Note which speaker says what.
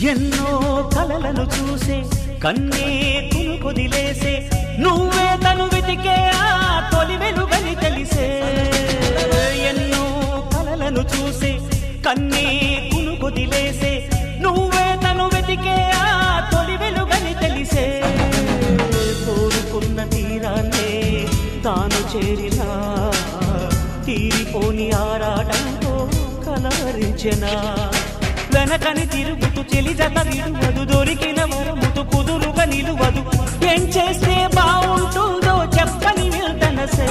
Speaker 1: ఎన్నో కలలను చూసే కన్నే కునుకొదిలేసే నువ్వే తను వెతికే ఆ తొలి వెలుగని తెలిసే ఎన్నో కలలను చూసే కన్నే కునుకొదిలేసే నువ్వే తను వెతికే ఆ తొలి వెలుగని తెలిసే కోరుకున్న తీరాన్నే తాను చేరినా తీరిపోని ఆరాటంతో కలవరించెనా వెనకని తిరుగుతూ చెలి జత విడువదు దొరికిన వరముతు కుదురుగా నిలువదు ఏం చేస్తే బాగుంటుందో చెప్పని వెళ్తనసే